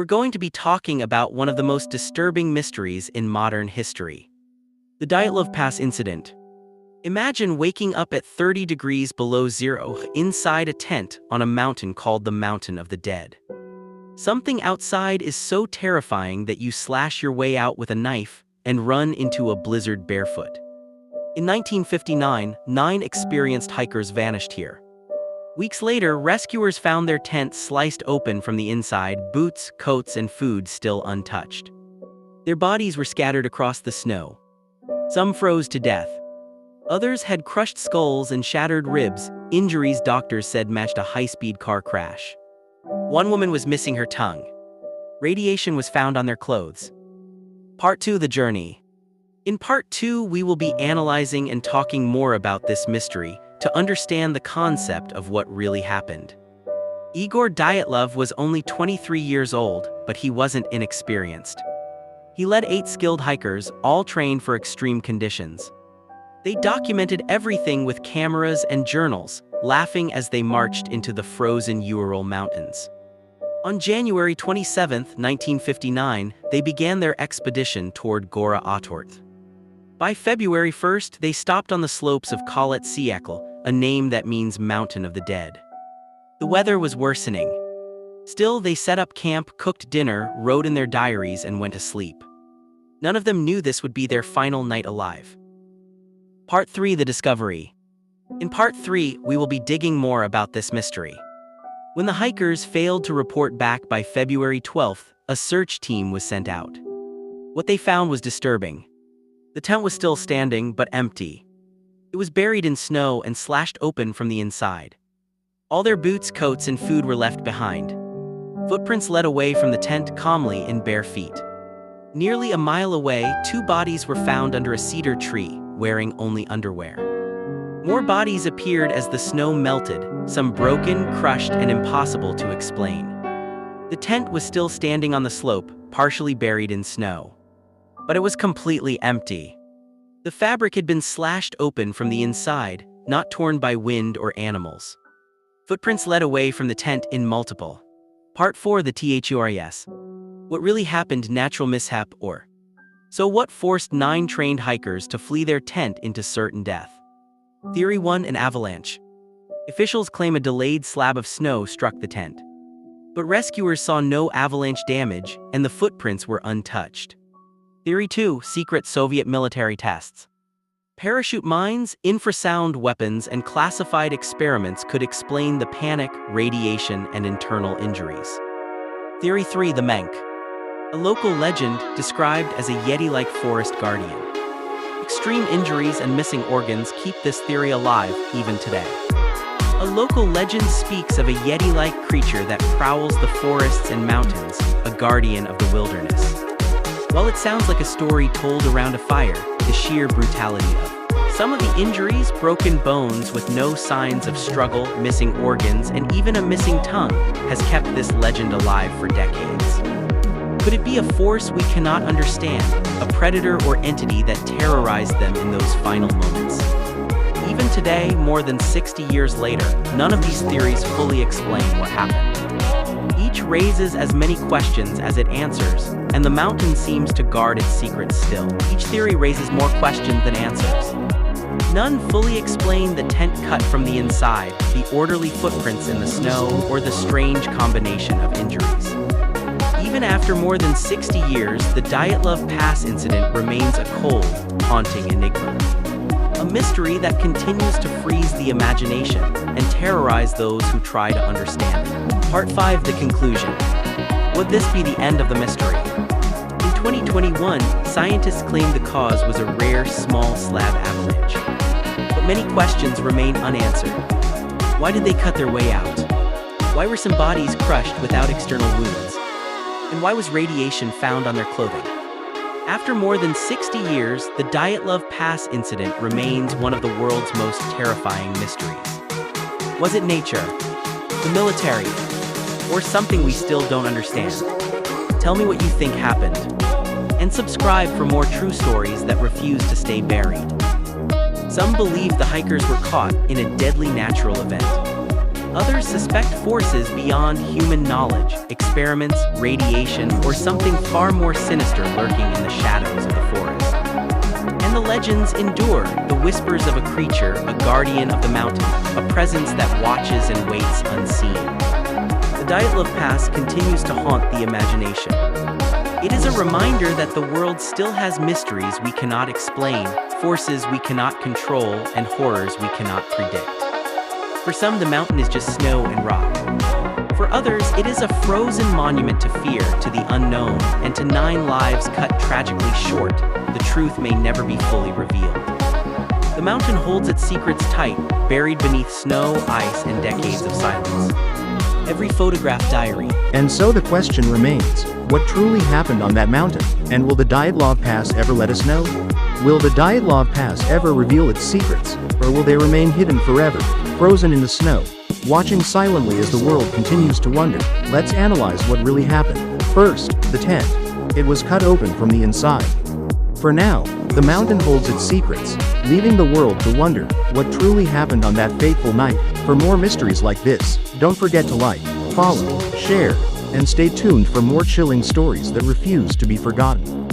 we're going to be talking about one of the most disturbing mysteries in modern history. The Dyatlov Pass Incident. Imagine waking up at 30 degrees below zero inside a tent on a mountain called the Mountain of the Dead. Something outside is so terrifying that you slash your way out with a knife and run into a blizzard barefoot. In 1959, 9 experienced hikers vanished here. Weeks later, rescuers found their tent sliced open from the inside, boots, coats, and food still untouched. Their bodies were scattered across the snow. Some froze to death. Others had crushed skulls and shattered ribs, injuries doctors said matched a high-speed car crash. One woman was missing her tongue. Radiation was found on their clothes. Part 2: The Journey. In Part 2, we will be analyzing and talking more about this mystery to understand the concept of what really happened. Igor Dyatlov was only 23 years old, but he wasn't inexperienced. He led 8 skilled hikers, all trained for extreme conditions. They documented everything with cameras and journals, laughing as they marched into the frozen Ural Mountains. On January 27, 1959, they began their expedition toward Gora Otort. By February 1st, they stopped on the slopes of Khalat Siekal, a name that means Mountain of the Dead. The weather was worsening. Still, they set up camp, cooked dinner, wrote in their diaries, and went to sleep. None of them knew this would be their final night alive. Part 3: The Discovery. In Part 3, we will be digging more about this mystery. When the hikers failed to report back by February 12th, a search team was sent out. What they found was disturbing. The tent was still standing, but empty. It was buried in snow and slashed open from the inside. All their boots, coats, and food were left behind. Footprints led away from the tent calmly in bare feet. Nearly a mile away, 2 bodies were found under a cedar tree, wearing only underwear. More bodies appeared as the snow melted, some broken, crushed, and impossible to explain. The tent was still standing on the slope, partially buried in snow. But it was completely empty. The fabric had been slashed open from the inside, not torn by wind or animals. Footprints led away from the tent in multiple. Part 4: The THURES. What really happened? Natural mishap or? So what forced 9 trained hikers to flee their tent into certain death? Theory 1: An avalanche. Officials claim a delayed slab of snow struck the tent. But rescuers saw no avalanche damage, and the footprints were untouched. Theory 2: Secret Soviet military tests. Parachute mines, infrasound weapons, and classified experiments could explain the panic, radiation, and internal injuries. Theory 3: The Menk. A local legend described as a Yeti-like forest guardian. Extreme injuries and missing organs keep this theory alive even today. A local legend speaks of a Yeti-like creature that prowls the forests and mountains, a guardian of the wilderness. While it sounds like a story told around a fire, the sheer brutality of some of the injuries, broken bones with no signs of struggle, missing organs, and even a missing tongue, has kept this legend alive for decades. Could it be a force we cannot understand, a predator or entity that terrorized them in those final moments? Even today, more than 60 years later, none of these theories fully explain what happened. Each raises as many questions as it answers, and the mountain seems to guard its secrets still. Each theory raises more questions than answers. None fully explain the tent cut from the inside, the orderly footprints in the snow, or the strange combination of injuries. Even after more than 60 years, the Dyatlov Pass Incident remains a cold, haunting enigma. A mystery that continues to freeze the imagination and terrorize those who try to understand it. Part 5: The Conclusion. Would this be the end of the mystery? In 2021, scientists claimed the cause was a rare, small slab avalanche. But many questions remain unanswered. Why did they cut their way out? Why were some bodies crushed without external wounds? And why was radiation found on their clothing? After more than 60 years, the Dyatlov Pass Incident remains one of the world's most terrifying mysteries. Was it nature, the military, or something we still don't understand? Tell me what you think happened. And subscribe for more true stories that refuse to stay buried. Some believe the hikers were caught in a deadly natural event. Others suspect forces beyond human knowledge, experiments, radiation, or something far more sinister lurking in the shadows of the forest. And the legends endure, the whispers of a creature, a guardian of the mountain, a presence that watches and waits unseen. The Dyatlov Pass continues to haunt the imagination. It is a reminder that the world still has mysteries we cannot explain, forces we cannot control, and horrors we cannot predict. For some, the mountain is just snow and rock. For others, it is a frozen monument to fear, to the unknown, and to 9 lives cut tragically short. The truth may never be fully revealed. The mountain holds its secrets tight, buried beneath snow, ice, and decades of silence. Every photograph diary. And so the question remains, what truly happened on that mountain? And will the Dyatlov Pass ever let us know? Will the Dyatlov Pass ever reveal its secrets, or will they remain hidden forever, frozen in the snow, watching silently as the world continues to wonder? Let's analyze what really happened. First, the tent. It was cut open from the inside. For now, the mountain holds its secrets, leaving the world to wonder what truly happened on that fateful night. For more mysteries like this, don't forget to like, follow, share, and stay tuned for more chilling stories that refuse to be forgotten.